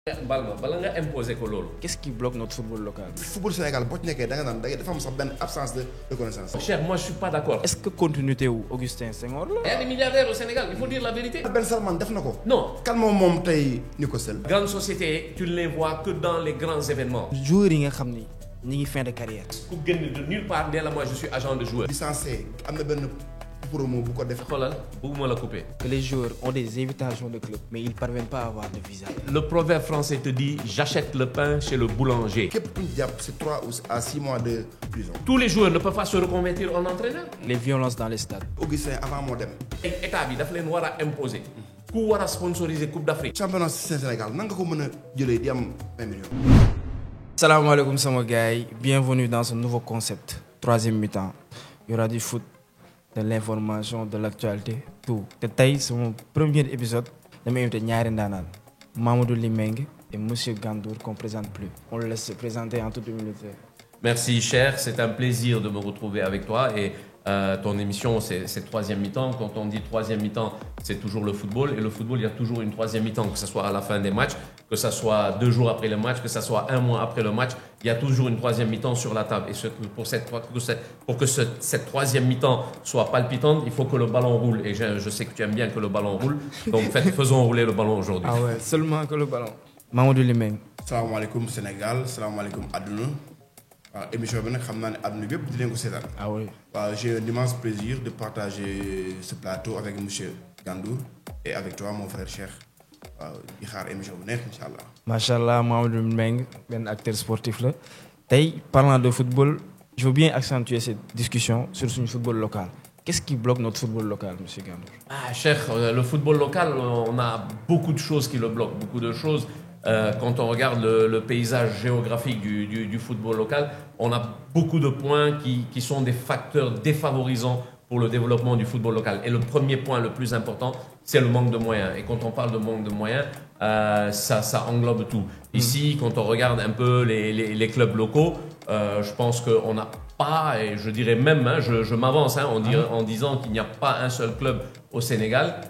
Qu'est-ce qui bloque notre football local? Le football sénégal, il y a une absence de reconnaissance. Cher, moi je suis pas d'accord. Est-ce que continuité ou Augustin Senghor? Il y a des milliardaires au Sénégal, il faut dire la vérité. Ben Salman, def nako. Non. Calme tay Nico Sel. Grandes sociétés, tu ne les vois que dans les grands événements. Joueurs yi nga xamni ñi ngi fin de carrière. Ku génn de nulle part, dès là moi je suis agent de joueur. Licencié, amna ben promo bu ko def. Xolal, bëgguma la couper. Que les joueurs ont des invitations de club, mais ils ne parviennent pas à avoir de visa. Le proverbe français te dit j'achète le pain chez le boulanger. C'est 3 à 6 mois de prison. Tous les joueurs ne peuvent pas se reconvertir en entraîneur. Les violences dans les stades. Augustin avant modem. État bi daf leen wara imposer. Ku wara sponsoriser Coupe d'Afrique. Championnat Sénégal, nanga ko mëna jëlé di am 20 millions. Salam alaikum sama gars, bienvenue dans ce nouveau concept. Troisième mi-temps. Il y aura du foot, de l'information, de l'actualité, tout. C'est mon premier épisode. Je vais inviter Nyari Ndanan, Mamadou Limeng et Monsieur Gandour qu'on ne présente plus. On le laisse se présenter en toute humilité. Merci cher, c'est un plaisir de me retrouver avec toi et ton émission c'est troisième mi-temps. Quand on dit troisième mi-temps, c'est toujours le football et le football il y a toujours une troisième mi-temps, que ce soit à la fin des matchs, que ce soit 2 jours après le match, que ce soit 1 mois après le match, il y a toujours une troisième mi-temps sur la table. Et pour que cette troisième mi-temps soit palpitante, il faut que le ballon roule. Et je sais que tu aimes bien que le ballon roule, donc faisons rouler le ballon aujourd'hui. Ah ouais, seulement que le ballon. Mamadou Limeng. Salam alaikum Sénégal, salam alaikum Aduna. Émission bi nak xamna né aduna bépp di len ko sétal. Ah oui. J'ai un immense plaisir de partager ce plateau avec monsieur Gandour et avec toi mon frère Cheikh. Di xaar émission bu neex inchallah. Machallah Mamadou Limeng, un acteur sportif là. Tay parlant de football, je veux bien accentuer cette discussion sur le football local. Qu'est-ce qui bloque notre football local, monsieur Gandour? Ah Cheikh, le football local, on a beaucoup de choses qui le bloquent, beaucoup de choses. Quand on regarde le paysage géographique du football local, on a beaucoup de points qui sont des facteurs défavorisants pour le développement du football local. Et le premier point le plus important, c'est le manque de moyens. Et quand on parle de manque de moyens, ça englobe tout. Ici, quand on regarde un peu les clubs locaux, je pense qu'on n'a pas, et je dirais même, hein, je m'avance en disant qu'il n'y a pas un seul club au Sénégal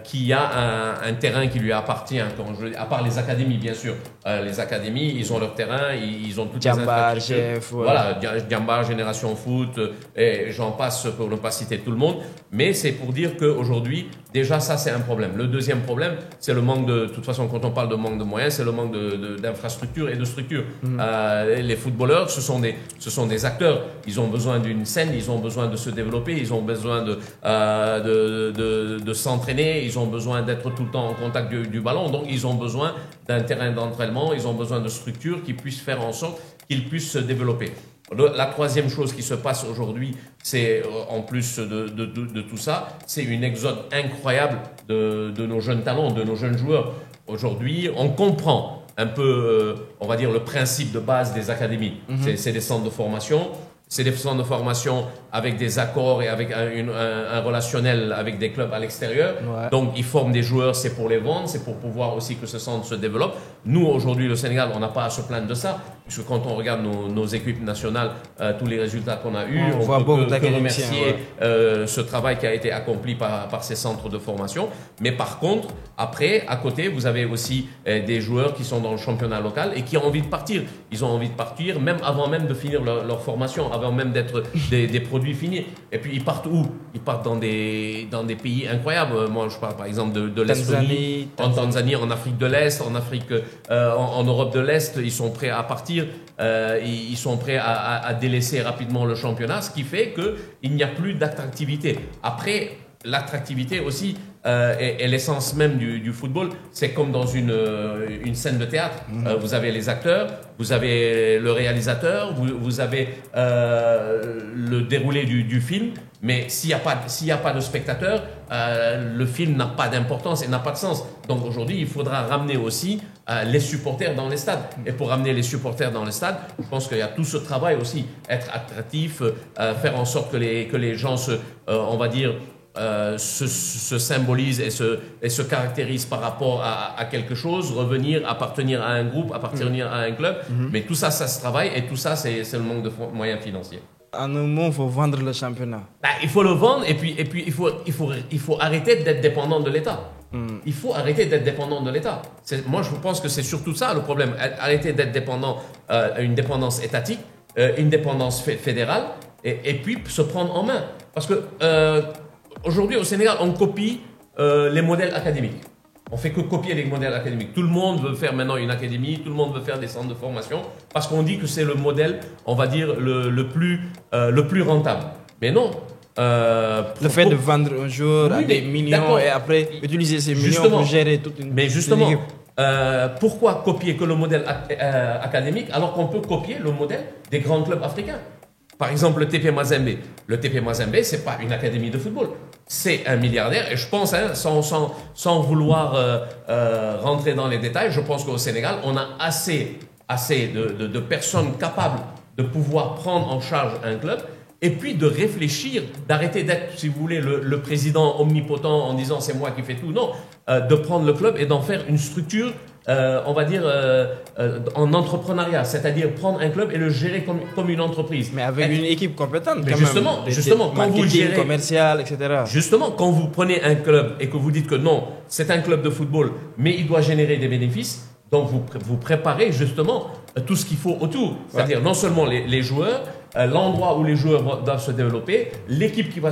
qui a un terrain qui lui appartient, à part les académies bien sûr. Les académies, ils ont leur terrain, ils ont toutes les infrastructures. Voilà, Djambar, Génération Foot, et j'en passe pour ne pas citer tout le monde. Mais c'est pour dire qu'aujourd'hui, déjà ça c'est un problème. Le deuxième problème, c'est le manque de toute façon quand on parle de manque de moyens, c'est le manque d'infrastructures et de structures. Les footballeurs, ce sont des acteurs. Ils ont besoin d'une scène, ils ont besoin de se développer, ils ont besoin de s'entraîner, ils ont besoin d'être tout le temps en contact du ballon, donc ils ont besoin d'un terrain d'entraînement, ils ont besoin de structures qui puissent faire en sorte qu'ils puissent se développer. La troisième chose qui se passe aujourd'hui, c'est en plus de tout ça, c'est une exode incroyable de nos jeunes talents, de nos jeunes joueurs. Aujourd'hui, on comprend un peu, on va dire, le principe de base des académies. C'est des centres de formation. C'est des centres de formation avec des accords et avec un relationnel avec des clubs à l'extérieur. Ouais. Donc, ils forment des joueurs, c'est pour les vendre, c'est pour pouvoir aussi que ce centre se développe. Nous, aujourd'hui, le Sénégal, on n'a pas à se plaindre de ça. Puisque quand on regarde nos équipes nationales, tous les résultats qu'on a eus, on peut que remercier ce travail qui a été accompli par ces centres de formation. Mais par contre, après, à côté, vous avez aussi des joueurs qui sont dans le championnat local et qui ont envie de partir. Ils ont envie de partir même avant même de finir leur formation, avant même d'être des produits finis. Et puis ils partent où? Ils partent dans des pays incroyables. Moi, je parle par exemple de l'Estonie, en Tanzanie, en Afrique de l'Est, en Afrique, en Europe de l'Est. Ils sont prêts à partir. Ils sont prêts à délaisser rapidement le championnat, ce qui fait qu'il n'y a plus d'attractivité. Après, l'attractivité aussi est l'essence même du football. C'est comme dans une scène de théâtre. Vous avez les acteurs, vous avez le réalisateur, vous avez le déroulé du film. Mais s'il n'y a pas de spectateurs, le film n'a pas d'importance et n'a pas de sens. Donc aujourd'hui, il faudra ramener aussi les supporters dans les stades. Et pour ramener les supporters dans les stades, je pense qu'il y a tout ce travail aussi. Être attractif, faire en sorte que les gens on va dire, se symbolisent et se caractérisent par rapport à quelque chose, revenir, appartenir à un groupe, appartenir à un club. Mais tout ça, ça se travaille et tout ça, c'est le manque de moyens financiers. En un mot, il faut vendre le championnat. Il faut le vendre et puis il faut arrêter d'être dépendant de l'État. Il faut arrêter d'être dépendant de l'État. Moi, je pense que c'est surtout ça le problème. Arrêter d'être dépendant à une dépendance étatique, une dépendance fédérale, et puis se prendre en main. Parce que aujourd'hui, au Sénégal, on copie les modèles académiques. On fait que copier les modèles académiques. Tout le monde veut faire maintenant une académie, tout le monde veut faire des centres de formation, parce qu'on dit que c'est le modèle, on va dire, le plus rentable. Mais non. Le fait de vendre un jour à des millions et après utiliser ces millions pour gérer toute une... Mais justement, pourquoi copier que le modèle académique alors qu'on peut copier le modèle des grands clubs africains? Par exemple, le TP Mazembe. Le TP Mazembe, c'est pas une académie de football. C'est un milliardaire. Et je pense, sans vouloir rentrer dans les détails, je pense qu'au Sénégal, on a assez de personnes capables de pouvoir prendre en charge un club et puis de réfléchir, d'arrêter d'être, si vous voulez, le président omnipotent en disant c'est moi qui fais tout. Non, de prendre le club et d'en faire une structure, on va dire, en entrepreneuriat, c'est-à-dire prendre un club et le gérer comme une entreprise. Mais avec une équipe compétente, mais quand justement, même. Justement, quand vous gérez, commercial, etc. Justement, quand vous prenez un club et que vous dites que non, c'est un club de football, mais il doit générer des bénéfices, donc vous préparez justement tout ce qu'il faut autour. C'est-à-dire non seulement les joueurs, l'endroit où les joueurs doivent se développer, l'équipe qui va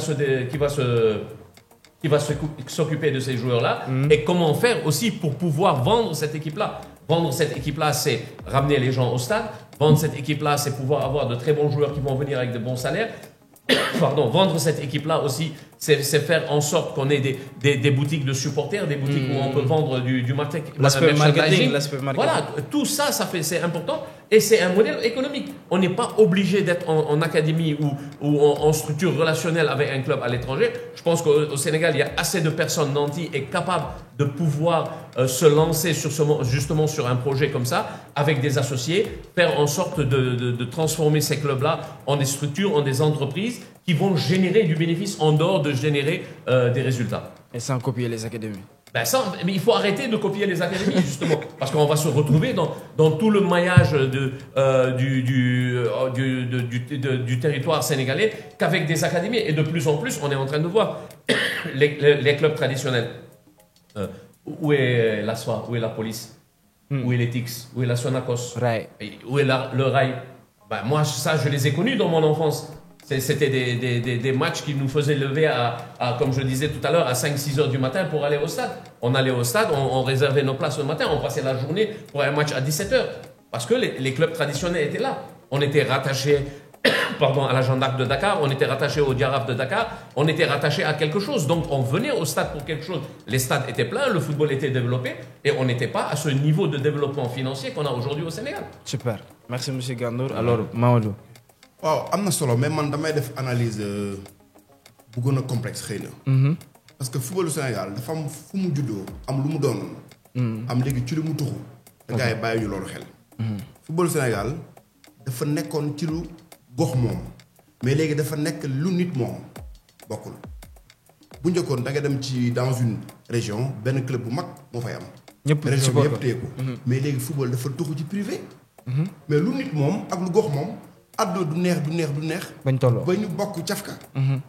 s'occuper de ces joueurs-là, et comment faire aussi pour pouvoir vendre cette équipe-là. Vendre cette équipe-là, c'est ramener les gens au stade. Vendre cette équipe-là, c'est pouvoir avoir de très bons joueurs qui vont venir avec de bons salaires. Pardon, vendre cette équipe-là aussi, c'est faire en sorte qu'on ait des boutiques de supporters, des boutiques où on peut vendre du marketing. L'aspect marketing. Voilà, tout ça, c'est important et c'est un modèle économique. On n'est pas obligé d'être en académie ou en structure relationnelle avec un club à l'étranger. Je pense qu'au Sénégal, il y a assez de personnes nantis et capables de pouvoir se lancer justement sur un projet comme ça, avec des associés, faire en sorte de transformer ces clubs-là en des structures, en des entreprises qui vont générer du bénéfice en dehors de générer des résultats. Et sans copier les académies. Mais il faut arrêter de copier les académies, justement, parce qu'on va se retrouver dans tout le maillage du territoire sénégalais qu'avec des académies. Et de plus en plus, on est en train de voir les clubs traditionnels. Où est la SOA? Où est la police? Où est l'ETIX? Où est la Sonacos? Où est le Rail? Moi, ça, je les ai connus dans mon enfance. C'était des matchs qui nous faisaient lever comme je disais tout à l'heure, à 5-6 heures du matin pour aller au stade. On allait au stade, on réservait nos places le matin, on passait la journée pour un match à 17 heures. Parce que les clubs traditionnels étaient là. On était rattachés à la Jeanne d'Arc de Dakar, on était rattachés au Diaraf de Dakar, on était rattachés à quelque chose. Donc on venait au stade pour quelque chose. Les stades étaient pleins, le football était développé et on n'était pas à ce niveau de développement financier qu'on a aujourd'hui au Sénégal. Super. Merci M. Gandour. Alors, Maodo. waaw am na solo mais man damay def analyse bu gën a complexe xëy na. parce que footballu Sénégal dafa am fu mu juddoo am lu mu doonoon. am léegi ci lu mu tuxu. te gars yi bàyyi ñu loolu xel. footballu Sénégal dafa nekkoon ci lu gox moom mais léegi dafa nekk lu nit moom bokkul bu njëkkoon da nga dem ci dans une région benn club bu mag moo fay am. région bi yëpp téye ko. mais léegi football dafa tuxu ci privé. mais lu nit moom ak lu gox moom. àdduna du neex. bañ tolloo ba ñu bokk cafka.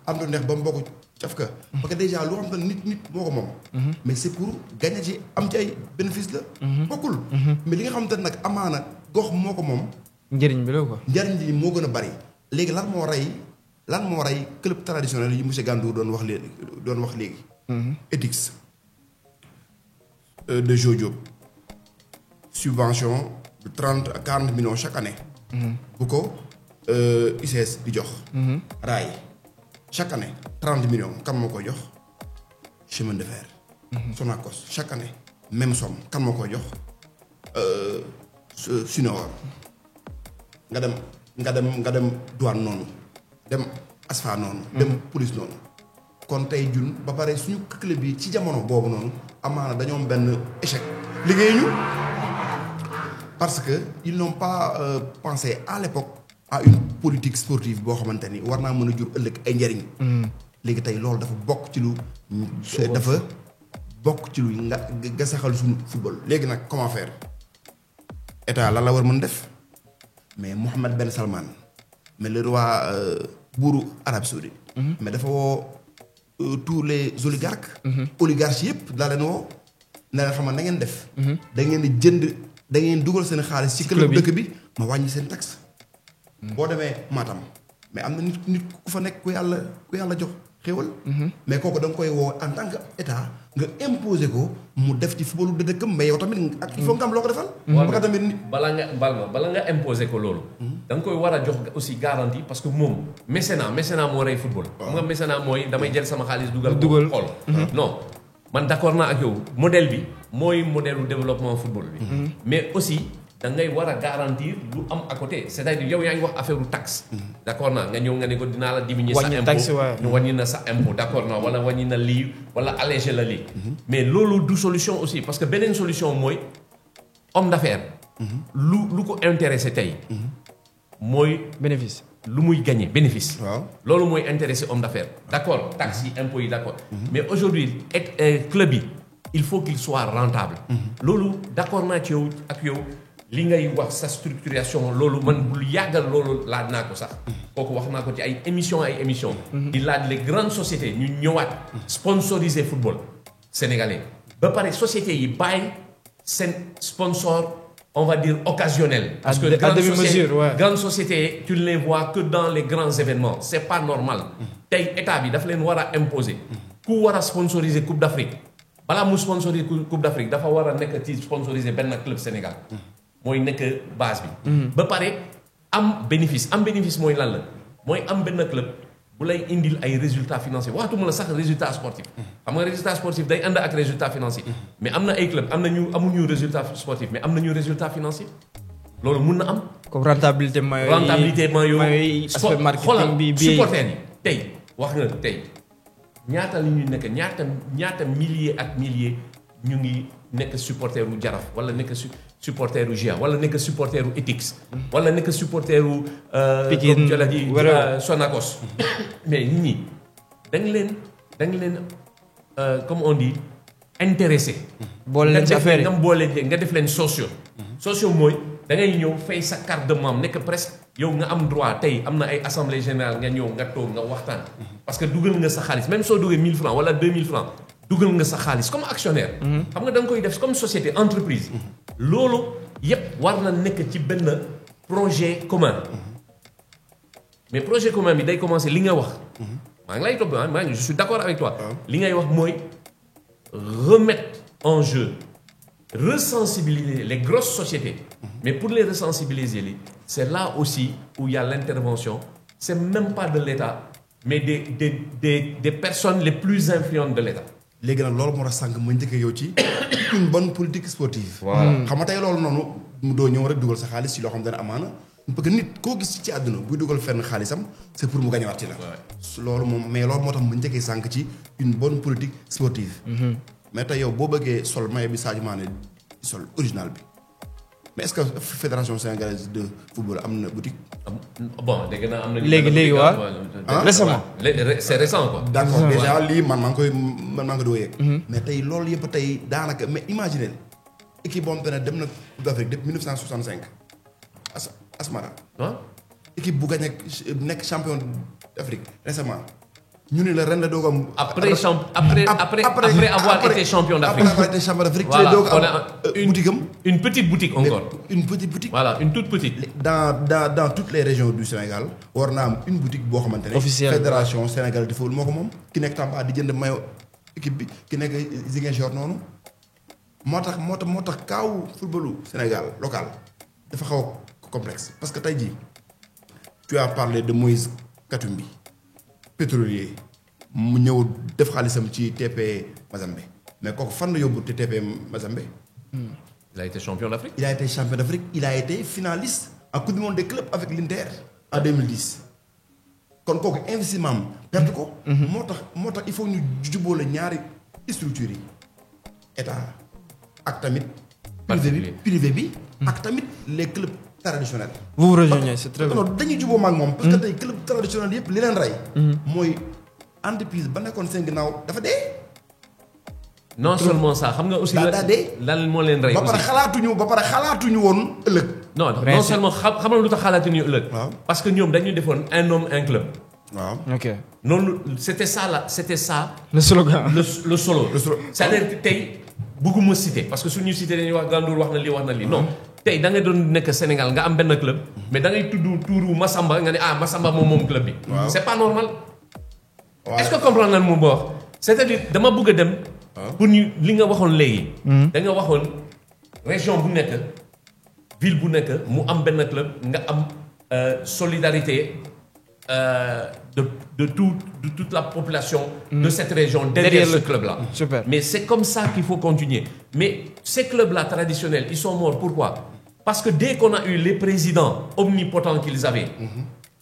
am du neex ba mu bokk cafka. parce que déjà loo xam ne nit moo ko moom. mais c'est pour gagner ci am ci ay bénéfice la. bokkul. mais li nga xamante ne nag amaana gox moo ko moom. njëriñ bi la quoi. njëriñ li moo gën a bari. léegi lan moo rey club traditionnel yi monsieur Gandour doon wax léegi. ETICS de Jojo subvention de 30 à 40 millions chaque année. bu ko ICS di jox. raay chaque année 30 millions kan moo koy jox chemin de fer. Sonacos chaque année même somme kan moo koy jox Suneor. nga dem douane noonu dem ASFA noonu. dem police noonu. kon tey jun ba pare suñu club bi ci jamono boobu noonu amaana dañoo am benn échec liggéeyuñu parce que ils n'ont pas pensé à l'époque à une politique sportive boo xamante ni war naa mën a jur ëllëg ay njëriñ. léegi tey loolu dafa bokk ci lu. dafa bokk ci lu nga saxal suñu football. léegi nag comment faire état lan la war mën def mais Mohammed Ben Salman mais le roi buuru Arabie Saoudite. mais dafa woo tous les oligarques. oligarches yëpp daa leen woo ne leen xam na ngeen def. da ngeen di jënd da ngeen dugal seen xaalis ci club dëkk bi ma wàññi seen taxe. boo demee Matam mais am na nit ku fa nekk ku yàlla jox xéwal. mais kooku da nga koy woo en tant que état nga imposer ko mu def ci footballu dëkkam mais yow tamit ak il faut nga am loo ko defal. parce que tamit bala nga imposer ko loolu. da nga koy war a jox aussi garantie parce que moom mécénat moo rey football. xam nga mécénat mooy damay jël sama xaalis dugal xool. non man d'accord naa ak yow modèle bi mooy modèle du développement football bi. mais aussi da ngay war a garantir lu am à côté c'est-à-dire yow yaa ngi wax affaire u taxe. d'accord naa nga ñëw nga ne ko dinaa la diminuer sa impôt ñu wàññi na sa impôt d'accord naa wala wàññi na lii wala alléger la lii. mais loolu du solution aussi parce que beneen solution mooy homme d'affaires. lu ko intéressé tey. mooy bénéfice. lu muy gagner bénéfice. waaw loolu mooy intéressé homme d'affaires d'accord taxes yi impôts yi d'accord. mais aujourd'hui club yi il faut qu'il soit rentable. loolu d'accord naa ci yow ak yow. li ngay wax sa structuration loolu man bul yàggal loolu laaj naa ko sax kooku wax naa ko ci ay émission di laaj les grandes sociétés ñu ñëwaat sponsoriser football sénégalais ba pare sociétés yi bàyyi seen sponsor on va dire occasionnel parce que grandes sociétés tu ne les vois que dans les grands événements c'est pas normal tey état bi dafa leen war a imposer ku war a sponsoriser Coupe d'Afrique balaa mu sponsoriser Coupe d'Afrique dafa war a nekk ci sponsoriser benn club Sénégal mooy nekk base bi. ba pare am bénéfice mooy lan la mooy am benn club bu lay indil ay résultats financiers waxtuma la sax résultat sportif. xam nga résultat sportif day ànd ak résultat financier. mais am na ay club amuñu résultat sportif mais am nañu résultat financier loolu mun na am. comme rentabilité maillot yi aspect marketing bi supporters yi tey wax nga tey ñaata li ñu nekk ñaata milliers ak milliers ñu ngi nekk supporteru Jaraaf wala nekk supporteru GIA wala nekk supporteru Etix wala nekk supporteru Pikine Sonacos mais nit ñi da nga leen comme on dit intéressé boole leen ci affaire yi nga def leen socio mooy da ngay ñëw fay sa carte de membre nekk presque yow nga am droit tey am na ay assemblée générale nga ñëw nga toog nga waxtaan parce que dugal nga sa xaalis même soo duggee 1000 francs wala 2000 francs dugal nga sa xaalis comme actionnaire. xam nga da nga koy def comme société entreprise. loolu yépp war na nekk ci benn projet commun. mais projet commun bi day commencer li nga wax. maa ngi lay topp je suis d'accord avec toi. li ngay wax mooy remettre en jeu resensibiliser les grosses sociétés. mais pour les resensibiliser c'est là aussi où il y a l'intervention c'est même pas de l'État mais des personnes les plus influentes de l'État. léegi nag loolu moo tax sànq ma njëkkee yow ci une bonne politique sportive. voilà xam nga tey loolu noonu mu doo ñëw rek dugal sa xaalis ci loo xam ne amaana parce que nit koo gis ci àdduna buy dugal fenn xaalisam c'est pour mu gañewaat ci la. loolu moom mais loolu moo tax ma njëkkee sànq ci une bonne politique sportive. mais tey yow boo bëggee sol maillot bi Sadio Mané sol original bi mais est-ce que fédération sénégalaise de football am na boutique. bon dégg naa am na. léegi waaw récemment. c'est récent quoi. d'accord déjà lii man maa ngi koy doo yegg. mais tey loolu yëpp tey daanaka mais imaginez équipe boo xam ne dem na Coupe d'Afrique depuis 1965 Asmara. équipe bu gagné nekk champion d'Afrique récemment. ñu ne la ren la doog am. après avoir été champion d'Afrique. après avoir été champion d'Afrique. ci la doog am boutique am. une petite boutique encore. une petite boutique. voilà une toute petite. dans toutes les régions du Sénégal war naa am une boutique boo xamante ne. officielle fédération sénégalaise de football moo ko moom. ki nekk Tamba di jënd maillot équipe bi ki nekk Ziguinchor noonu. moo tax kaawu footballu Sénégal local dafa xaw a complexe parce que tey jii tu as parlé de Moïse Katumbi. pétrolier mu ñëw def xaalisam ci TP Mazembe mais kooku fan la yóbbu te TP Mazembe. il a été champion d'Afrique. il a été champion d'Afrique il a été finaliste en Coupe du monde des clubs avec l'Inter en 2010 kon kooku investissement am perte ko. moo tax il faut ñu jubboole ñaari structures yi état ak tamit. privé bi ak tamit les clubs traditionnels. vous rejoignez c'est très bien. non dañuy juboo maag moom. parce que tey club traditionnel yëpp li leen rey. mooy entreprise ba nekkoon seen ginnaaw dafa dee. non seulement ça xam nga aussi. lan moo leen rey. ba pare xalaatuñu woon ëllëg. non seulement xam nga lu tax xalaatuñu ëllëg. parce que ñoom dañu defoon un homme un club. waaw. ok Non, c'était ça le slogan. le solo. C'est-à-dire que tey bëgguma citer parce que suñu cité dañuy wax Gandour wax na lii non tey da ngay doon nekk Sénégal nga am benn club mais da ngay tudd tuuru Massamba nga ne Massamba moom club bi. C'est pas normal. waaw Est-ce que comprendre nga mu wax c'est-à-dire dama bëgg a dem. pour ñu li nga waxoon léegi. da nga waxoon région bu nekk ville bu nekk mu am benn club nga am solidarité. De toute la population de cette région derrière ce club-là. Super. Mais c'est comme ça qu'il faut continuer. Mais ces clubs-là traditionnels, ils sont morts. Pourquoi? Parce que dès qu'on a eu les présidents omnipotents qu'ils avaient,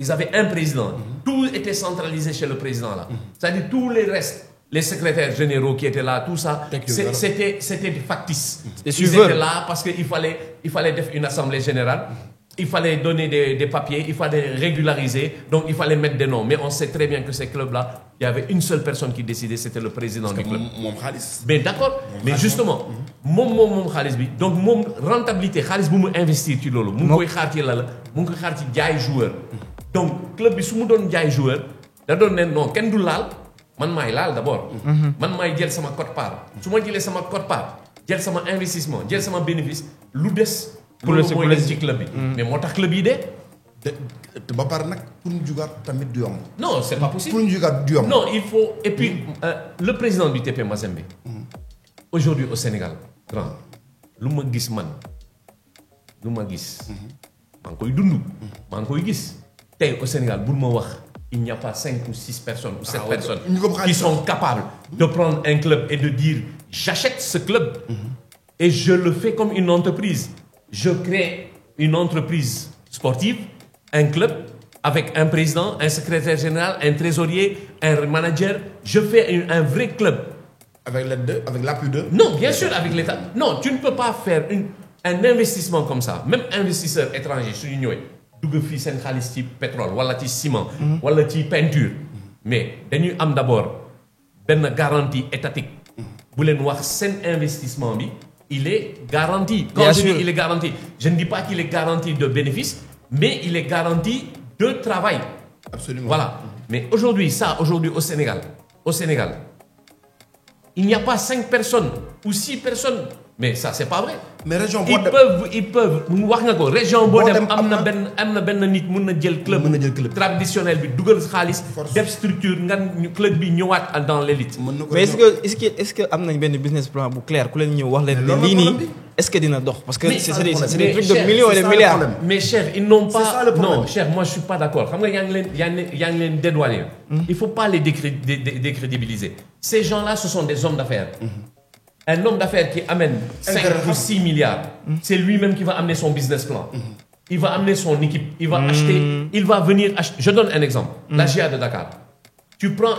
ils avaient un président. Tout était centralisé chez le président là. C'est-à-dire tous les restes, les secrétaires généraux qui étaient là, tout ça, c'était factice. Ils étaient là parce qu'il fallait faire une assemblée générale. Il fallait donner des papiers, il fallait régulariser, donc il fallait mettre des noms. Mais on sait très bien que ces clubs-là, il y avait une seule personne qui décidait, c'était le président du club. Mais d'accord, mais justement, mon Khalis bi, donc mon rentabilité, Khalis bu mu investir ci lolu, mu koy xaar ci la mu ngi xaar ci jaay joueur. Donc club bi su mu doon jaay joueur, da doon ne non kenn du laal, man maay laal d'abord. Man maay jël sama quote-part. Su ma jëlee sama quote-part, jël sama investissement, jël sama bénéfice, lu des pour le club bi. Mais moo tax club yi de. ba pare nag pour ñu jugaat tamit du yomb. Non, c'est pas possible. pour ñu jugaat du yomb. Non, il faut. Et puis, le président du TP Mazembe, aujourd'hui au Sénégal, grand, lu ma gis man, lu ma gis, maa ngi koy dund, maa ngi koy gis. Tey au Sénégal, bul ma wax, il n'y a pas 5 ou 6 personnes ou 7 personnes qui sont capables de prendre un club et de dire j'achète ce club et je le fais comme une entreprise. Je crée une entreprise sportive, un club, avec un président, un secrétaire général, un trésorier, un manager. Je fais un vrai club. Avec l'appui de... Non, bien sûr, avec l'État. Non, tu ne peux pas faire un investissement comme ça. Même investisseur étranger, sur l'Union, dugg fii seen xaalis ci pétrole wala ci ciment, wala ci peinture. Mais dañuy am d'abord benn garantie étatique. Bu leen wax seen investissement bi. Il est garanti. Quand je dis il est garanti, je ne dis pas qu'il est garanti de bénéfices, mais il est garanti de travail. Absolument. Voilà. Mais aujourd'hui au Sénégal, il n'y a pas 5 personnes ou 6 personnes. Mais ça, c'est pas vrai. Mais région ils peuvent wax nga ko région boo dem am na benn nit mën na jël club traditionnel bi dugal xaalis def structure nga club bi ñëwaat dans l'élite. Mais est-ce que am nañ benn business plan bu clair ku leen ñëw wax leen ne lii nii est-ce que dina dox parce que c'est des trucs de millions et de milliards. Mais cher, ils n'ont pas. Non, cher, moi je suis pas d'accord. Xam nga yaa ngi leen dédouaner. Il faut pas les décrédibiliser. Ces gens-là, ce sont des hommes d'affaires. Un homme d'affaires qui amène 5 ou 6 milliards, c'est lui-même qui va amener son business plan. Il va amener son équipe, il va acheter, il va venir acheter. Je donne un exemple. La GIA de Dakar. Tu prends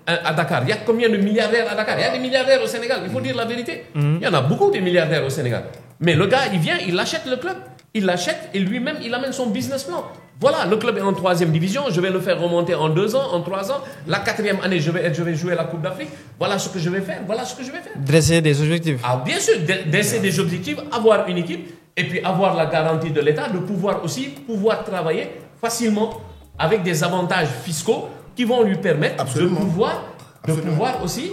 à Dakar, il y a combien de milliardaires à Dakar? Il y a des milliardaires au Sénégal, il faut dire la vérité. Il y en a beaucoup de milliardaires au Sénégal. Mais le gars, il vient, il achète le club. Il l'achète et lui-même, il amène son business plan. Voilà, le club est en 3e division, je vais le faire remonter en 2 ans, en 3 ans. La 4e année, je vais jouer la Coupe d'Afrique. Voilà ce que je vais faire, Dresser des objectifs. Ah, bien sûr, dresser des objectifs, avoir une équipe et puis avoir la garantie de l'État de pouvoir travailler facilement avec des avantages fiscaux qui vont lui permettre de pouvoir aussi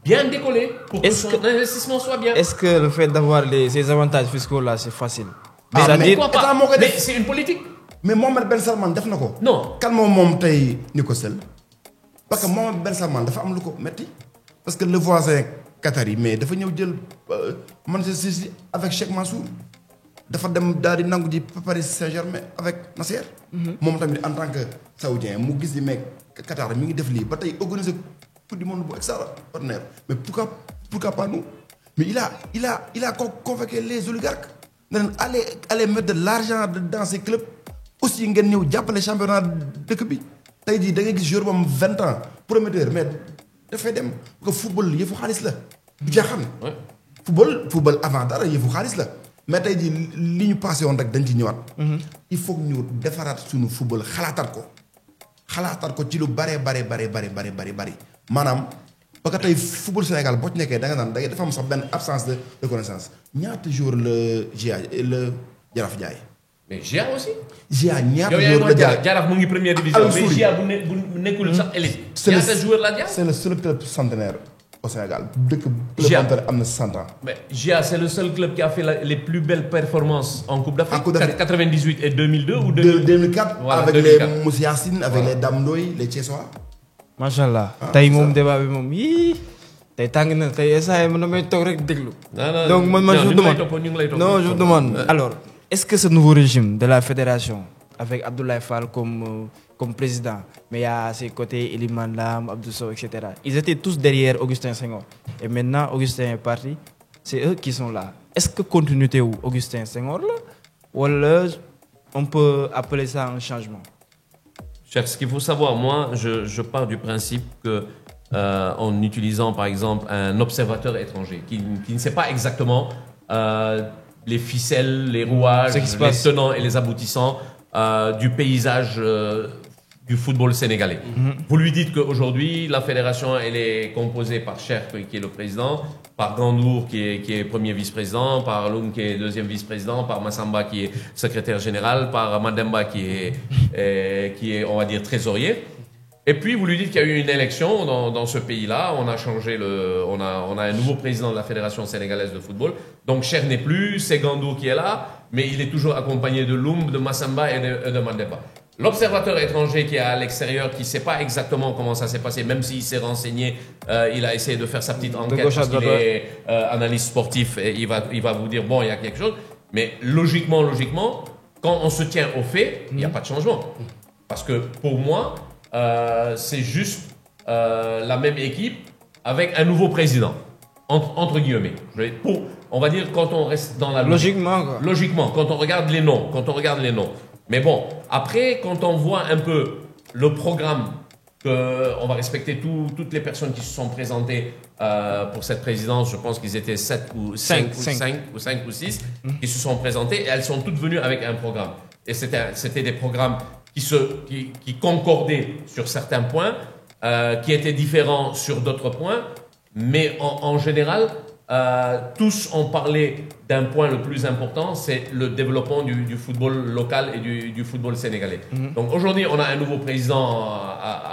bien décoller pour que son investissement soit bien. Est-ce que le fait d'avoir ces avantages fiscaux-là, c'est facile? Mais c'est une politique. Mais Mohamed Ben Salman def na ko. Non. Kan moom tey Nico Sell parce que Mohamed Ben Salman dafa am lu ko metti parce que le voisin qatari mais dafa ñëw jël Manchester City avec Cheikh Mansour dafa dem daal di nangu ji Paris Saint-Germain avec Nasser. moom tamit en tant que saoudien mu gis ni mais Qatar mi ngi def lii ba tey organiser coupe du monde bu extraordinaire mais pourquoi pas nous? Mais il a convoqué les oligarques. Allez mettre de l'argent dans ces clubs. Aussi ngeen ñëw jàppale championnat dëkk bi tey jii da ngay gis joueur bu am 20 ans prometteur mais dafay dem parce que football yëfu xaalis la. du caaxaan. football avant dara yëfu xaalis la mais tey jii li ñu passé woon rek dañ ci ñëwaat. il faut que ñu defaraat suñu football xalaatat ko ci lu bare. maanaam parce que tey football Sénégal boo ci nekkee da nga naan dafa am sax benn absence de reconnaissance ñaata jour la Jaraaf jaay. mais GIA aussi. GIA ñaata yow yaa joueur la ngi jaar Jaraaf mu ngi première division. Al mais Souri. GIA bu nekkul sax élite. ñaata joueur la jaar. c'est le seul club centenaire au Sénégal dëkk GIA club am na 100 ans. Mais GIA, c'est le seul club qui a fait les plus belles performances en Coupe d'Afrique. En Coupe d'Afrique. 98 et 2002 ou 2000. 2004 Voilà, avec 2004. les Moussa Yassine avec les Dame Ndoye les Thiessois. macha allah Ah, tey c'est moom ça. débat bi moom yii tey tàng na tey saa yi man damay toog rek déglu. Non, donc man je vous demande ñu ngi lay topp. non je vous demande alors est-ce que ce nouveau régime de la fédération avec Abdoulaye Fall comme président mais il y a à ses côtés Elimane Lam, Abdou Sow etc. Ils étaient tous derrière Augustin Senghor et maintenant Augustin est parti c'est eux qui sont là est-ce que continuité wu Augustin Senghor là wala on peut appeler ça un changement. Chef, ce qu'il faut savoir, moi, je pars du principe que en utilisant, par exemple, un observateur étranger qui ne sait pas exactement les ficelles, les rouages, Ce qui se les passe. tenants et les aboutissants du paysage du football sénégalais. Vous lui dites qu'aujourd'hui, la fédération, elle est composée par Cheikh, qui est le président, par Gandour, qui est premier vice-président, par Loum, qui est deuxième vice-président, par Massamba, qui est secrétaire général, par Mademba, qui est, on va dire, trésorier. Et puis, vous lui dites qu'il y a eu une élection dans ce pays-là. On a changé on a un nouveau président de la Fédération sénégalaise de football. Donc, Cheikh n'est plus, c'est Gandour qui est là, mais il est toujours accompagné de Loum, de Massamba et de Mademba. L'observateur étranger qui est à l'extérieur, qui ne sait pas exactement comment ça s'est passé, même s'il s'est renseigné, il a essayé de faire sa petite enquête gauche à parce qu'il droite. est analyste sportif et il va vous dire, bon, il y a quelque chose. Mais logiquement, quand on se tient aux faits, il n'y a pas de changement. Parce que pour moi, c'est juste la même équipe avec un nouveau président, entre guillemets. On va dire quand on reste dans la logique. Logiquement quoi. Logiquement, quand on regarde les noms. Mais bon, après, quand on voit un peu le programme, on va respecter toutes les personnes qui se sont présentées pour cette présidence, je pense qu'ils étaient 5 ou 6 qui se sont présentés, et elles sont toutes venues avec un programme. Et c'était des programmes qui concordaient sur certains points, qui étaient différents sur d'autres points, mais en général, tous ont parlé d'un point le plus important, c'est le développement du football local et du football sénégalais. Donc aujourd'hui, on a un nouveau président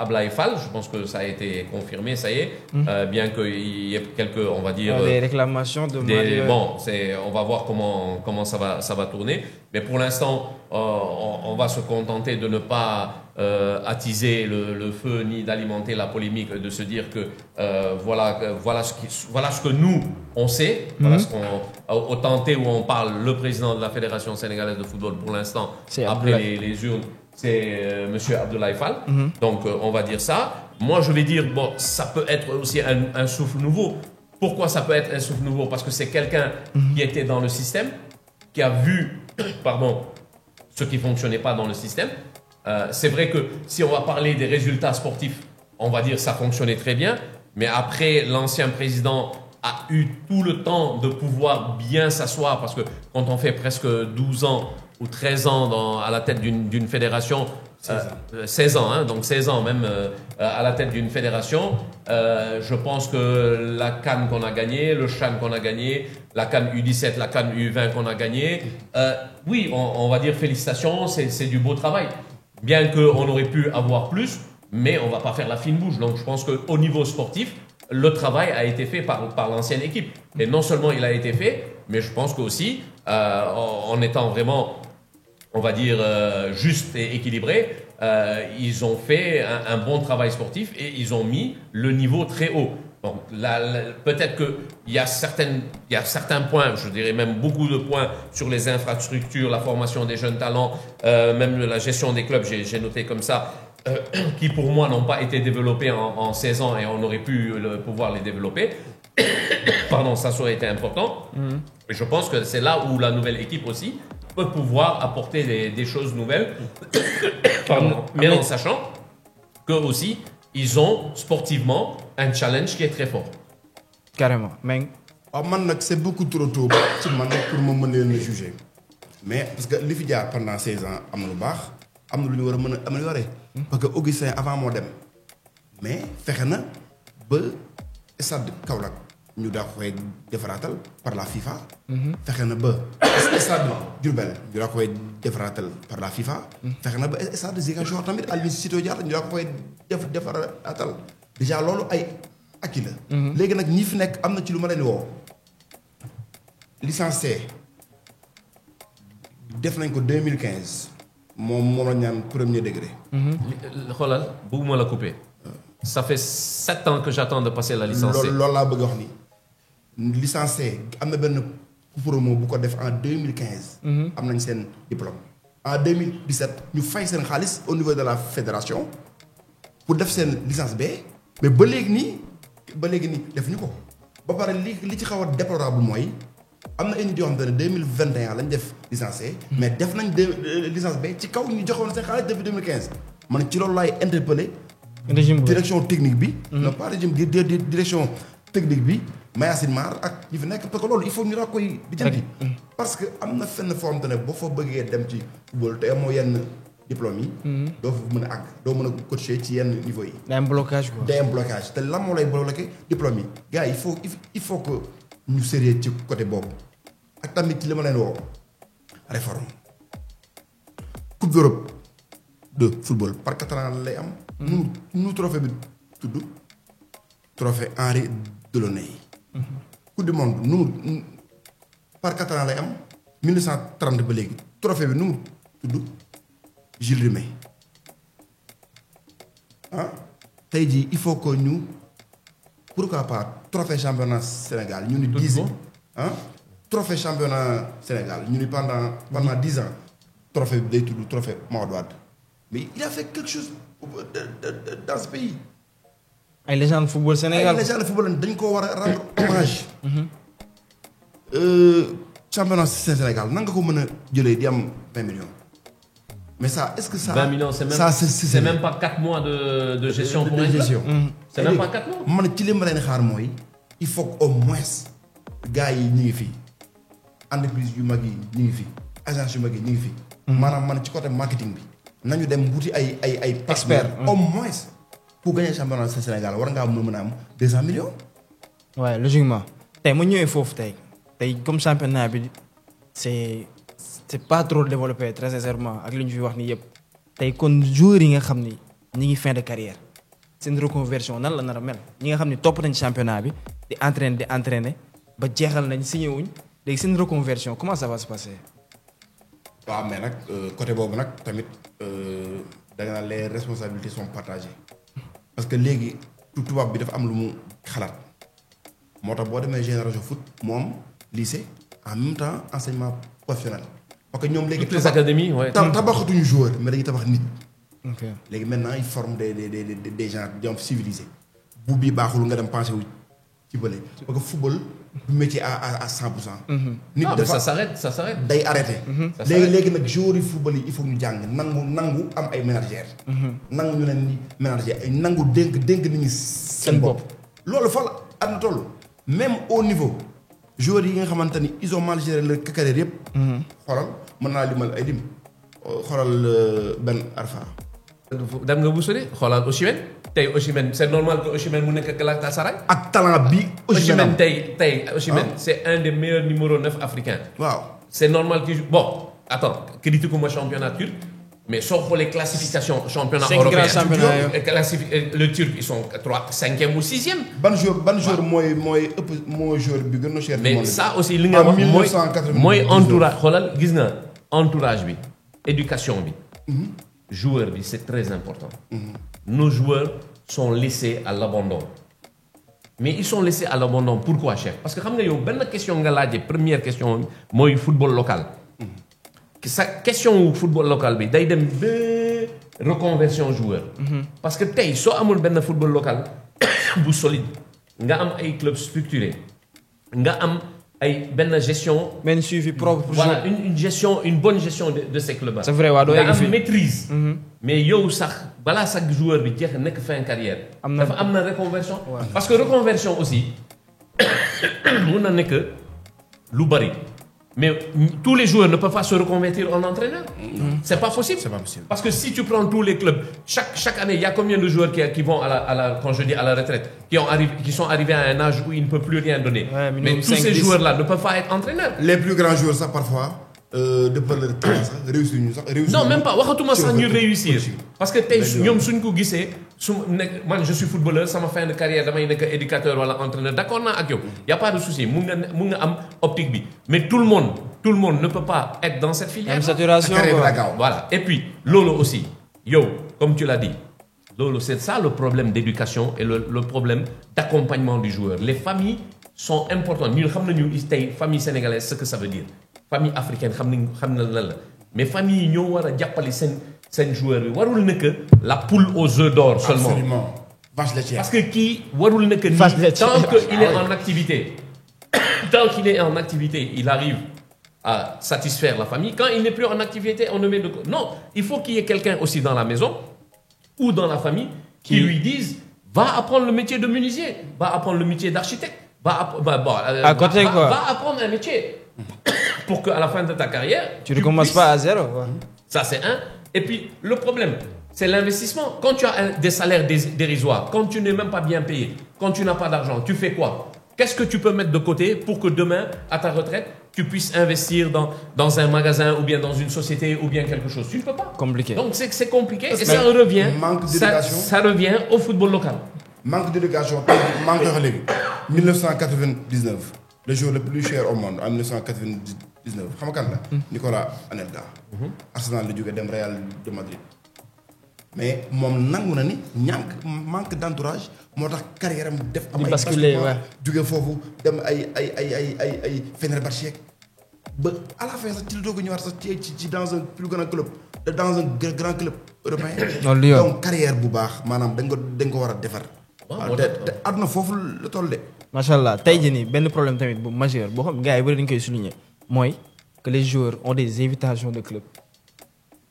Ablaye Fall, je pense que ça a été confirmé, ça y est, bien qu'il y ait quelques, on va dire... des réclamations de Bon, on va voir comment ça va tourner, mais pour l'instant, on va se contenter de ne pas attiser le feu ni d'alimenter la polémique, de se dire que voilà ce que nous on sait, voilà ce qu'on au tenté où on parle le président de la Fédération sénégalaise de football pour l'instant après les urnes, c'est Monsieur Abdoulaye Fall. Donc on va dire ça. Moi je vais dire bon, ça peut être aussi un souffle nouveau. Pourquoi ça peut être un souffle nouveau? Parce que c'est quelqu'un qui était dans le système, qui a vu ce qui fonctionnait pas dans le système. C'est vrai que si on va parler des résultats sportifs, on va dire ça fonctionnait très bien, mais après l'ancien président a eu tout le temps de pouvoir bien s'asseoir, parce que quand on fait presque 12 ans ou 13 ans à la tête d'une fédération, 16 ans, hein, donc 16 ans même à la tête d'une fédération, je pense que la CAN qu'on a gagnée, le CHAN qu'on a gagné, la CAN U17, la CAN U20 qu'on a gagné, oui, on va dire félicitations, c'est du beau travail. Bien qu'on aurait pu avoir plus, mais on ne va pas faire la fine bouche. Donc je pense qu'au niveau sportif, le travail a été fait par l'ancienne équipe. Et non seulement il a été fait, mais je pense qu'aussi, en étant vraiment, on va dire, juste et équilibré, ils ont fait un bon travail sportif et ils ont mis le niveau très haut. Donc peut-être qu'il y a certains points, je dirais même beaucoup de points sur les infrastructures, la formation des jeunes talents, même la gestion des clubs, j'ai noté comme ça, qui pour moi n'ont pas été développés en 16 ans et on aurait pu pouvoir les développer. Pardon, ça aurait été important. Et je pense que c'est là où la nouvelle équipe aussi peut pouvoir apporter des choses nouvelles. Pardon, mais en sachant que aussi ils ont sportivement un challenge qui est très fort. Carrément. Mais c'est beaucoup trop tôt pour me mener juger. Mais parce que li fi jaar pendant 16 ans am na lu baax am na lu ñu war a mën a améliorer. Parce que Augustin avant moo dem mais fexe na ba stade Kaolack ñu daa koy defaraatal par la FIFA. fexe na ba stade Diourbel ñu daa koy defaraatal par la FIFA. fexe na ba stade Ziguinchor tamit Aline Sitoé Diatta ñu daa koy defaraatal déjà loolu ay acquis la. léegi nag ñi fi nekk am na ci lu ma leen woo licencié def nañ ko 2015 moom la ñaan premier degré. xoolal bëgguma la couper. Ça fait 7 ans que j'attends de passer la licence C. loolu laa bëgg a wax ni licencié am na benn promo bu ko def en 2015. am nañ seen diplôme. en 2017 ñu fay seen xaalis au niveau de la fédération pour def seen licence B mais ba léegi nii defuñu ko ba pare li ci xaw a déplorable mooy am na ay nit yoo xam ne 2021 lañ def licence C. mais def nañ licence B ci kaw ñu joxoon seen xaalis depuis 2015 man ci loolu laay interpellé. direction technique bi. non pas régime direction technique bi Mayacine Mar ak ñi fi nekk parce que loolu il faut ñu daa koy bijjanti parce que am na fenn foo xamante ne boo fa bëggee dem ci football te amoo yenn diplôme yi. doo fa mën a àgg doo mën a coacher ci yenn niveau yi. day am blocage quoi. day am blocage te lan moo lay bloqué diplôme yi gars yi il faut que ñu sérieux ci côté boobu ak tamit ci li ma leen woo réforme coupe d'Europe de football par 4 ans lay am. nu trophée bi tudd trophée Henri Delaunay. coupe du monde nu par 4 ans lay am 1930 ba léegi trophée bi nu mu tudd Jules Rimet tey jii il faut que ñu pourquoi pas trophée championnat Sénégal ñu ni 10 trophée championnat Sénégal ñu ni pendant 10 ans trophée bi day tudd trophée Mamadou Wade mais il a fait quelque chose dans ce pays. ay légende football Sénégal ay légende football dañ ko war a rendre hommage. championnat Sénégal nan nga ko mën a jëlee di am 20 millions. mais ça est-ce que ça. 20 millions c'est même pas 4 mois de gestion pour gestion. c'est même pas 4 mois. man ci li ma leen xaar mooy il faut que au moins gars yi ñu ngi fi entreprise yu mag yi ñu ngi fi agence yu mag yi ñu ngi fi. maanaam man ci côté marketing bi. nañu dem wuti ay expert au moins pour gagner championnat Sénégal war ngaa mën a am 200 millions. waaye logiquement tey mu ñëwee foofu tey comme championnat bi c'est pas trop développé très sincèrement ak li ñu fi wax nii yëpp tey kon joueurs yi nga xam ni ñi ngi fin de carrière seen reconversion nan la nar a mel ñi nga xam ni topp nañ championnat bi di entraîner ba jeexal nañ signé wuñ léegi seen reconversion comment ça va se passer. waaw mais nag côté boobu nag tamit da nga naan les responsabilités sont partagées parce que léegi tubaab bi dafa am lu mu xalaat moo tax boo demee génération foot moom lycée en même temps enseignement professionnel. parce que ñoom léegi toutes les académies tabaxatuñu joueur mais dañuy tabax nit. ok léegi maintenant ils forment des gens civilisés bu bii baaxul nga dem pensé wu ci bële parce que football du métier à 100%. nit dafa ça s'arrête. day arrêté. léegi nag joueurs yi football yi il faut ñu jàng nangu am ay ménagères. nangu ñu leen ni ménager ay nangu dénk nit ñi seen bopp. loolu fa la àdduna toll même au niveau joueurs yi nga xamante ni ils ont mal géré leur carrière yëpp. xoolal mën naa limal ay lim xoolal Ben Arfa. dem nga bu sori xoolal Osimhen tey Osimhen c'est normal que Osimhen mu nekk Galatasaray. ak talent bi Osimhen tey Osimhen c'est un des meilleurs numéro 9 africains. waaw c'est normal qu'il joue bon attends critiquez-moi championnat turc mais soo xoolee classification championnat européen le turc ils sont 5e ou 6e. ban jour mooy joueur bi gën a cher. mais ça aussi li nga wax mooy entourage xoolal gis nga entourage bi éducation bi. joueur bi c'est très important. Nos joueurs sont laissés à l'abandon. Mais ils sont laissés à l'abandon pourquoi chef parce que xam nga yow benn question nga laajee première question mooy football local. sa question wu football local bi day dem ba reconversion joueur. parce que tey soo amul benn football local bu solide nga am ay clubs structurés nga am ay benn gestion. benn suivi propre. voilà une bonne gestion de ces clubs là. c'est vrai waaw doo yegg nga am maîtrise. mais yow sax balaa sax joueur bi jeex nekk fin carrière. dafa am na reconversion. parce que reconversion aussi mun na nekk lu bari Mais tous les joueurs ne peuvent pas se reconvertir en entraîneur. C'est pas possible. C'est pas possible. Parce que si tu prends tous les clubs, chaque année, il y a combien de joueurs qui vont quand je dis à la retraite, qui sont arrivés à un âge où ils ne peuvent plus rien donner. Ouais, mais tous ces joueurs-là ne peuvent pas être entraîneurs. Les plus grands joueurs, ça, parfois, de par leur talent, ça, réussir. Non, même pas. Waxatuma sans ñu réussir. Possible. Parce que tey ñoom suñ ko gisee moi je suis footballeur sama fin de carrière damay nekk éducateur wala entraîneur d'accord naa ak yow y a pas de souci mun nga am optique bi mais tout le monde ne peut pas être dans cette filière. Même saturation quoi. Voilà. Et puis lolo aussi yow comme tu l'as dit lolo c'est ça le problème d'éducation et le problème d'accompagnement du joueur. Les familles sont importantes ñun xam nañu tey famille sénégalaise ce que ça veut dire famille africaine xam na lan la mais famille yi ñoo war a jàppale seen joueur bi warul nekk la poule aux œufs d'or seulement. Absolument. Vache laitière. Parce que kii warul nekk nii tant qu'il est en activité il arrive à satisfaire la famille. Quand il n'est plus en activité on ne met de côté. Non, il faut qu'il y ait quelqu'un aussi dans la maison ou dans la famille qui lui dise va apprendre le métier de menuisier, va apprendre le métier d'architecte, va apprendre un métier pour qu'à la fin de ta carrière tu ne commences pas à zéro. Ouais. Ça c'est un. Et puis le problème c'est l'investissement. Quand tu as des salaires dérisoires, quand tu n'es même pas bien payé, quand tu n'as pas d'argent, tu fais quoi? Qu'est-ce que tu peux mettre de côté pour que demain, à ta retraite, tu puisses investir dans un magasin ou bien dans une société ou bien quelque chose? Tu ne peux pas. Compliqué. Donc c'est compliqué et ça revient. Manque d'éducation. Ça revient au football local. Manque d'éducation. Manque de relève. 1999, le joueur le plus cher au monde en 1999. Xam nga kan la? Nicolas Anelka. Arsenal la jóge dem Real de Madrid. Mais moom nangu na ni manque d'entourage moo tax carrière am def am ay basculer jóge foofu dem ay Fenerbahçe ba à la fin sax ci la doog a ñëwaat sax ci dans un plus grand club dans un grand club européen. Donc carrière bu baax maanaam dañ ko war a defar. te àdduna foofu la toll de. macha allah tey jii nii benn problème tamit bu majeur boo xam gars yi bëri dañu koy souligner mooy que les joueurs ont des invitations de club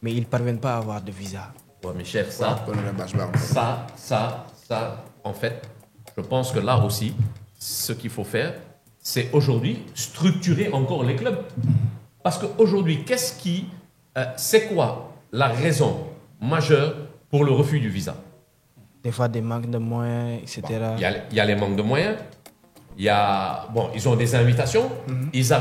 mais ils parviennent pas à avoir de visa. Ouais, mais chef, ça, en fait, je pense que là aussi, ce qu'il faut faire, c'est aujourd'hui structurer encore les clubs. Parce qu'aujourd'hui, c'est quoi la raison majeure pour le refus du visa? Des fois, des manques de moyens, etc. Il y a les manques de moyens. Ils ont des invitations. Ils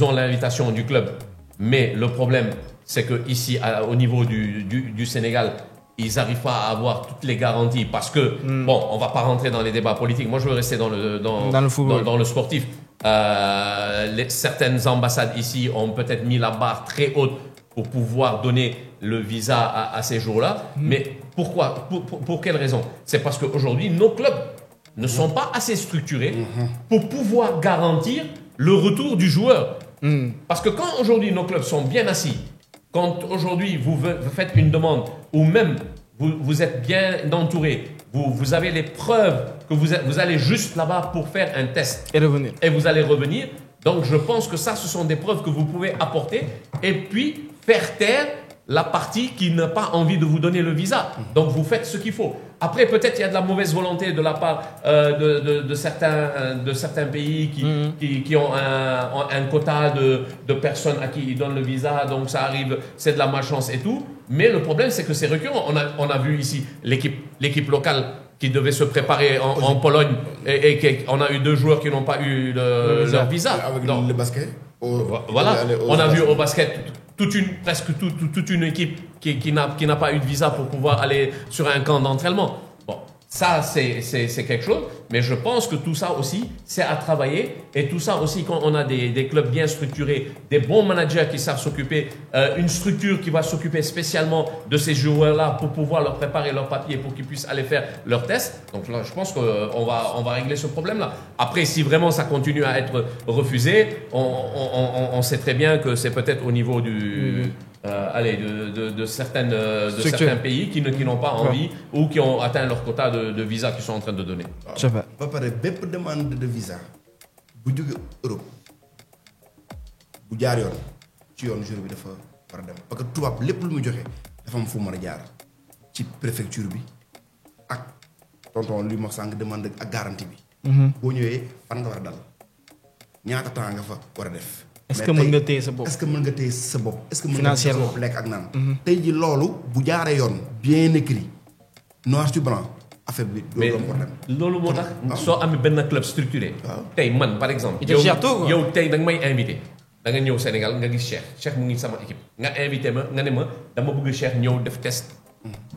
ont l'invitation du club. Mais le problème, c'est que ici, au niveau du Sénégal, ils n'arrivent pas à avoir toutes les garanties parce que, on ne va pas rentrer dans les débats politiques. Moi, je veux rester dans le football, dans le sportif. Certaines ambassades ici ont peut-être mis la barre très haute pour pouvoir donner le visa à ces jours-là. Mais pourquoi? Pour quelle raison? C'est parce qu'aujourd'hui, nos clubs ne sont pas assez structurés pour pouvoir garantir le retour du joueur. Parce que quand aujourd'hui nos clubs sont bien assis, quand aujourd'hui vous faites une demande ou même vous êtes bien entouré, vous avez les preuves que vous allez juste là-bas pour faire un test et vous allez revenir. Donc je pense que ça, ce sont des preuves que vous pouvez apporter et puis faire taire la partie qui n'a pas envie de vous donner le visa. Donc vous faites ce qu'il faut. Après, peut-être il y a de la mauvaise volonté de la part de certains pays qui ont un quota de personnes à qui ils donnent le visa. Donc ça arrive, c'est de la malchance et tout. Mais le problème, c'est que c'est récurrent. On a vu ici l'équipe locale qui devait se préparer en Pologne et on a eu 2 joueurs qui n'ont pas eu leur visa. Avec le basket. Voilà, on a vu au basket presque toute une équipe qui n'a pas eu de visa pour pouvoir aller sur un camp d'entraînement. Bon, ça c'est quelque chose, mais je pense que tout ça aussi c'est à travailler et tout ça aussi quand on a des clubs bien structurés, des bons managers qui savent s'occuper, une structure qui va s'occuper spécialement de ces joueurs-là pour pouvoir leur préparer leurs papiers pour qu'ils puissent aller faire leurs tests. Donc là, je pense qu'on va régler ce problème-là. Après, si vraiment ça continue à être refusé, on sait très bien que c'est peut-être au niveau de certains pays qui n'ont pas envie ou qui ont atteint leur quota de visa qu'ils sont en train de donner. Je sais pas. Ba pare bépp demande de visa bu jóge Europe bu jaar yoon ci yoon jour bi dafa war a dem parce que tubaab lépp lu muy joxe dafa am fu mu mën a jaar ci préfecture bi ak tonton li ma sànq demande ak garantie bi. boo ñëwee fan nga war a dal ñaata temps nga fa war a def. est-ce que mën nga téye sa bopp. est-ce que mën nga téye sa bopp. est-ce que mën nga financièrement téye sa bopp lekk ak naan. tey ji loolu bu jaaree yoon bien écrit noir sur blanc affaire bi. mais loolu problème. loolu moo tax soo amee benn club structuré. tey man par exemple. yow tey da nga may invité. da nga ñëw Sénégal nga gis Cheikh mu ngi sama équipe nga invité ma nga ne ma dama bëgg Cheikh ñëw def test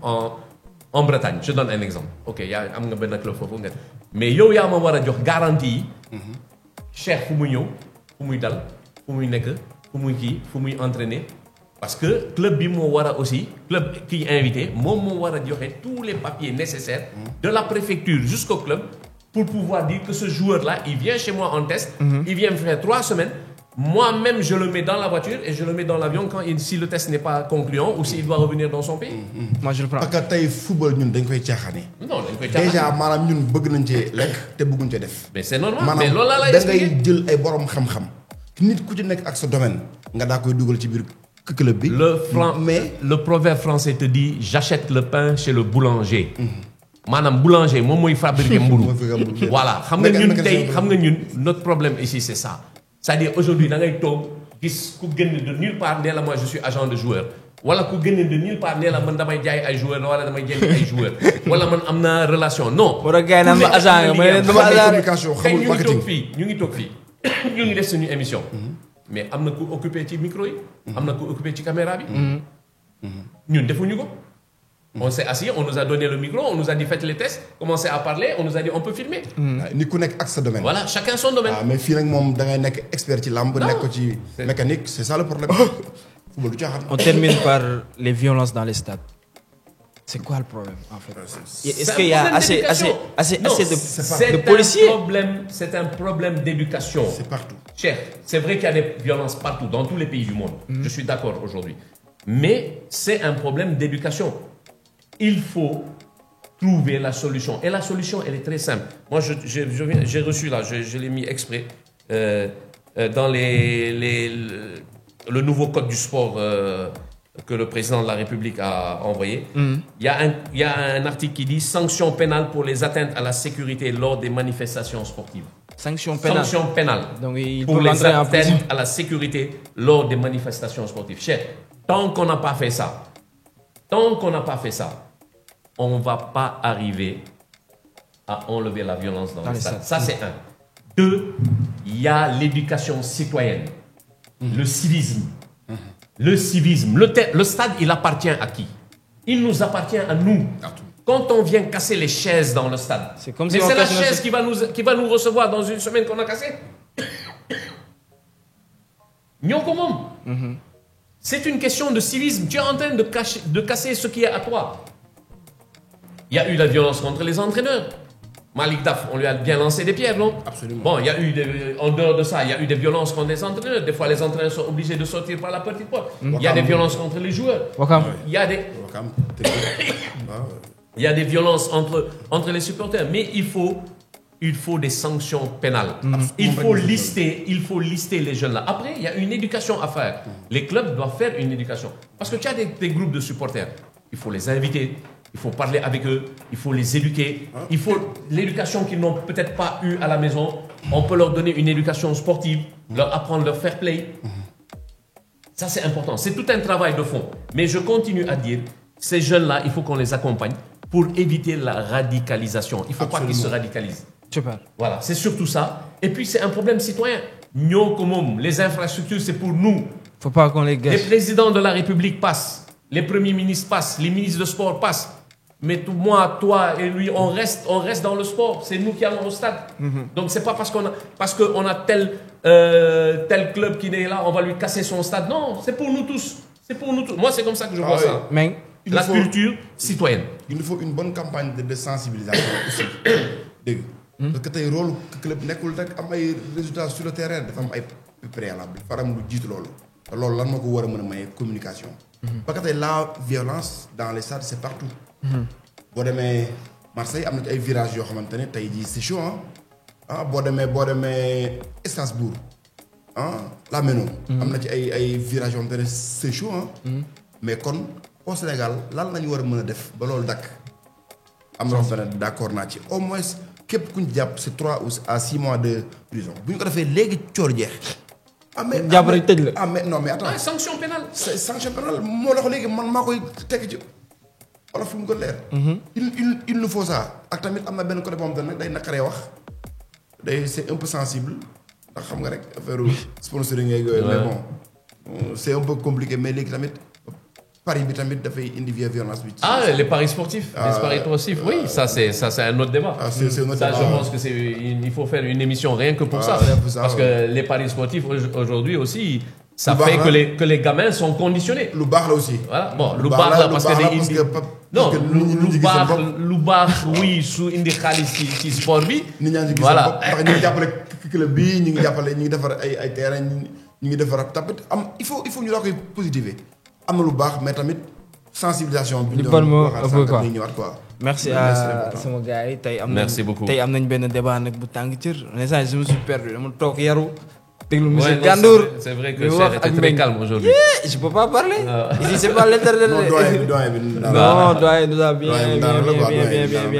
en Bretagne je donne un exemple ok yaa am nga benn club foofu nga mais yow yaa ma war a jox garantie yi Cheikh fu muy ñëw fu muy dal fu muy nekk fu muy kii fu muy entraîner parce que club bi moo war a aussi club kii invité moom moo war a joxe tous les papiers nécessaires de la préfecture jusqu'au club pour pouvoir dire que ce joueur là il vient chez moi en test il vient me faire 3 semaines. Moi-même, je le mets dans la voiture et je le mets dans l'avion si le test n'est pas concluant ou s'il doit revenir dans son pays. Moi, je le prends. parce que tey football ñun dañ koy caaxaane. non dañ koy caaxaane déjà maanaam ñun bëgg nañ cee lekk te bëgguñ cee def. mais c'est normal mais loolu laa lay da expliquer ngay jël ay borom xam-xam. nit ku ci nekk ak sa domaine. nga daa koy dugal ci biir club bi. mais le proverbe français te dit j'achète le pain chez le boulanger. maanaam boulanger moom mooy fabriquer mburu. voilà xam nga ñun tey xam nga ñun notre problème ici c'est ça. c'est-à-dire aujourd'hui da ngay toog gis ku génn de nulle part nee la moi je suis agent de joueur wala ku génn de nulle part nee la man damay jaay ay joueurs wala damay jënd ay joueurs wala man am na relation non. war a gars yi naan ma agent nga ma ne dama communication xamul marketing ñu ngi toog fii ñu ngi def suñu émission. mais am na ku occupé ci micro yi. am na ku occupé ci caméra bi. ñun defuñu ko. On s'est assis, on nous a donné le micro, on nous a dit faites les tests, commencez à parler, on nous a dit on peut filmer. nit ku nekk ak sa domaine. Voilà, chacun son domaine. mais fii nag moom da ngay nekk expert ci lamb nekk ko ci mécanique c'est ça le problème. football du caaxaan. On termine par les violences dans les stades. C'est quoi le problème en fait? Est-ce qu'il y a assez de policiers? C'est un problème d'éducation. C'est partout. Cher, c'est vrai qu'il y a des violences partout, dans tous les pays du monde. Je suis d'accord aujourd'hui. Mais c'est un problème d'éducation. Il faut trouver la solution. Et la solution, elle est très simple. Moi, j'ai reçu là, je l'ai mis exprès, dans le nouveau code du sport que le président de la République a envoyé. Il y a un article qui dit « Sanctions pénales pour les atteintes à la sécurité lors des manifestations sportives ». Sanctions pénales Donc, pour les atteintes à la sécurité lors des manifestations sportives. Cher, tant qu'on n'a pas fait ça, on ne va pas arriver à enlever la violence dans le stade. Ça, c'est un. 2, il y a l'éducation citoyenne, le civisme. Le civisme. Le stade, il appartient à qui? Il nous appartient à nous. Quand on vient casser les chaises dans le stade, c'est la chaise qui va nous recevoir dans une semaine qu'on a cassée. C'est une question de civisme. Tu es en train de casser ce qui est à toi. Il y a eu la violence contre les entraîneurs. Malik Daf, on lui a bien lancé des pierres, non? Absolument. Bon, il y a eu en dehors de ça, il y a eu des violences contre les entraîneurs. Des fois, les entraîneurs sont obligés de sortir par la petite porte. Il y a des violences contre les joueurs. Il y a des violences entre les supporters. Mais il faut des sanctions pénales. Il faut lister les jeunes là. Après, il y a une éducation à faire. Les clubs doivent faire une éducation. Parce que tu as des groupes de supporters. Il faut les inviter. Il faut parler avec eux, il faut les éduquer. Il faut l'éducation qu'ils n'ont peut-être pas eue à la maison. On peut leur donner une éducation sportive, leur apprendre leur fair play. Ça, c'est important. C'est tout un travail de fond. Mais je continue à dire, ces jeunes-là, il faut qu'on les accompagne pour éviter la radicalisation. Il ne faut pas qu'ils se radicalisent. Voilà, c'est surtout ça. Et puis, c'est un problème citoyen. Les infrastructures, c'est pour nous. Faut pas qu'on les gâche. Les présidents de la République passent. Les premiers ministres passent. Les ministres de sport passent. Mais moi, toi et lui, on reste dans le sport. C'est nous qui allons au stade. Donc, c'est pas parce qu'on a tel club qui est là, on va lui casser son stade. Non, c'est pour nous tous. C'est pour nous tous. Moi, c'est comme ça que je vois ça. Mais la culture citoyenne. Il nous faut une bonne campagne de sensibilisation aussi. Parce que tey rôle club nekkul rek am ay résultats sur le terrain dafa am ay préalable faram lu jiitu loolu. te loolu lan moo ko war a mën a maye communication. parce que tey la violence dans les stades c'est partout. boo demee Marseille am na ci ay virages yoo xamante ne tey jii c'est chaud boo demee Strasbourg la Méno. am na ci ay virages yoo xamante ne c'est chaud mais kon au Sénégal lan la ñu war a mën a def ba loolu dakk am na xamante ne d'accord naa ci au moins képp ku ñu jàpp c'est 3 à 6 mois de prison bu ñu ko defee léegi coor jeex. jàpp rek tëj la. non mais attends. sanction pénale. c'est sanction pénale moo la ko léegi man maa koy tekk ci wala fu mu ko leer. il nous faut ça ak tamit am na benn côté boo xam ne nag day nakaree wax c'est un peu sensible ndax xam nga rek affaire sponsoring yeeg yooyu. mais bon c'est un peu compliqué mais léegi tamit. Paris bi tamit dafay indi violence bi. Les paris sportifs. Les paris sportifs, oui, ça c'est un autre débat. C'est un autre ça, débat. je pense que il faut faire une émission rien que pour ça. Parce que les paris sportifs aujourd'hui aussi, ça fait que les gamins sont conditionnés. Lu baax la aussi. Voilà, bon, lu baax la parce que day indi. Non, lu baax oui su indi xaalis ci sport bi. nit ñaa ngi gis voilà ndax ñu ngi jàppale club bi ñu ngi jàppale ñu ngi defar ay terrain ñu ngi defar tamit il faut ñu la koy positiver. am na lu baax mais tamit sensibilisation bi. ñu doon quoi ñëwaat quoi. merci à sama gars yi tey am nañ. merci beaucoup tey am nañ benn débat nag bu tàng cër. honnêtement je me suis perdu dama toog yaru. déglu monsieur Gandour. c'est vrai que Cheikh était très calme aujourd'hui. Je peux pas parler. Ici c'est pas l'internet. Non, doyen nous a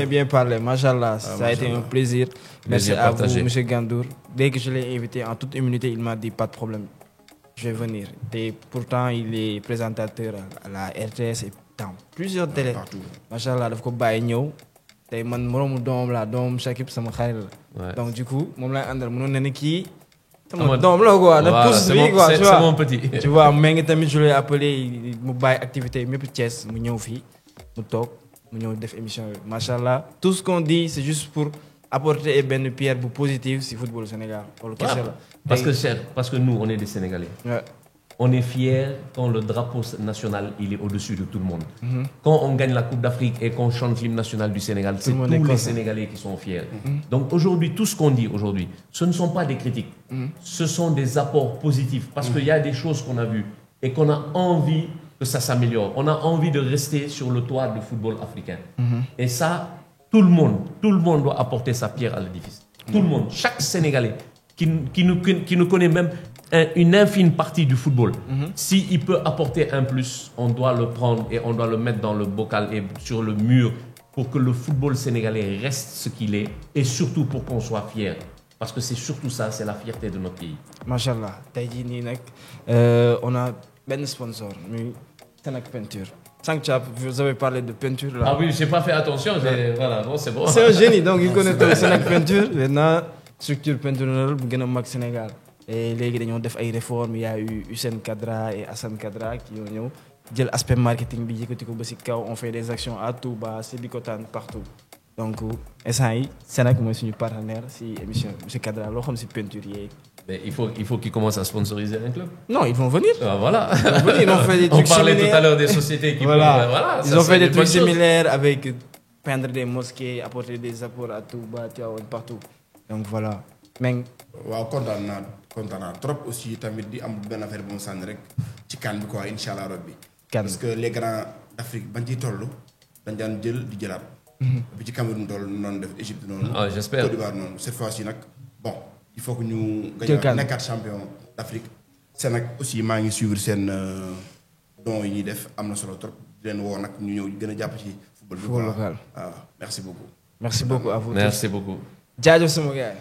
bien parlé. Machallah, ça a été un plaisir. Merci à vous, monsieur Gandour. Dès que je l'ai invité en toute immunité, il m'a dit pas de problème. Je vais venir. Et pourtant, il est présentateur à la RTS et dans plusieurs télé. Machallah, daf ko bàyyi ñëw. Tey man moromu doom la doom Shakib sama xarit la. Donc du coup, moom lay àndal mënoon na ne kii sama doom la quoi. Na pousse bi quoi, tu vois. C'est mon petit. Tu vois, mais ngi tamit je l'ai appelé mu bàyyi activité yi mépp Thiès mu ñëw fii mu toog mu ñëw def émission yi. Machallah, tout ce qu'on dit c'est juste pour apporter benn pierre bu positive si football au Sénégal. Parce que nous, on est des Sénégalais. Ouais. On est fiers quand le drapeau national il est au-dessus de tout le monde. Quand on gagne la Coupe d'Afrique et qu'on chante l'hymne national du Sénégal, c'est tous les Sénégalais qui sont fiers. Donc aujourd'hui, tout ce qu'on dit aujourd'hui, ce ne sont pas des critiques. Ce sont des apports positifs. Parce qu'il y a des choses qu'on a vues et qu'on a envie que ça s'améliore. On a envie de rester sur le toit du football africain. Et ça, tout le monde doit apporter sa pierre à l'édifice. Tout le monde, chaque Sénégalais qui nous connaît même une infime partie du football. S'il peut apporter un plus, on doit le prendre et on doit le mettre dans le bocal et sur le mur pour que le football sénégalais reste ce qu'il est et surtout pour qu'on soit fier. Parce que c'est surtout ça, c'est la fierté de notre pays. Machallah, tey jii nii nag on a benn sponsor muy Senac Peinture. Sanctiap, vous avez parlé de peinture là. Ah oui, j'ai pas fait attention. Voilà, bon, c'est bon. C'est un génie, donc il connaît tout Senac Peinture. Maintenant, structure peinture bu gën a mag Sénégal. Et léegi dañoo def ay réformes, il y a eu Hussein Kadra et Hassan Kadra qui ont ñëw jël aspect marketing bi yëkkati ko ba ci kaw. On fait des actions à Touba, Sébikotane, partout. Donc instant yi Senac mooy suñu partenaire ci émission monsieur Kadra loo xam ci peinture yeeg. Mais il faut qu'ils commencent à sponsoriser un club. Non, ils vont venir. Ah, voilà. Ils vont venir, ils ont fait des trucs On parlait similaires. tout à l'heure des sociétés qui voilà. Ils ont fait des trucs similaires similaires avec peindre des mosquées, apporter des apports à Touba, Tivaouane, partout. Donc voilà. Meng. waaw kontaan naa trop aussi tamit di am benn affaire bu mu sànni rek ci CAN bi quoi incha allah rabbi. Parce que les grands d'Afrique bañ ciy toll dañ daan jël di jëlaat. bi ci Cameroun toll noonu def Égypte noonu. Ah, j'espère. Côte d'Ivoire noonu cette fois-ci nag bon il faut que ñu. gañ nekkaat champion d'Afrique. c'est nag aussi maa ngi suivre seen don yi ñuy def am na solo trop di leen woo nag ñu ñëw gën a jàpp ci football bi. Football local. waaw merci beaucoup. Merci beaucoup à vous. Merci beaucoup. jaajëf sama gars.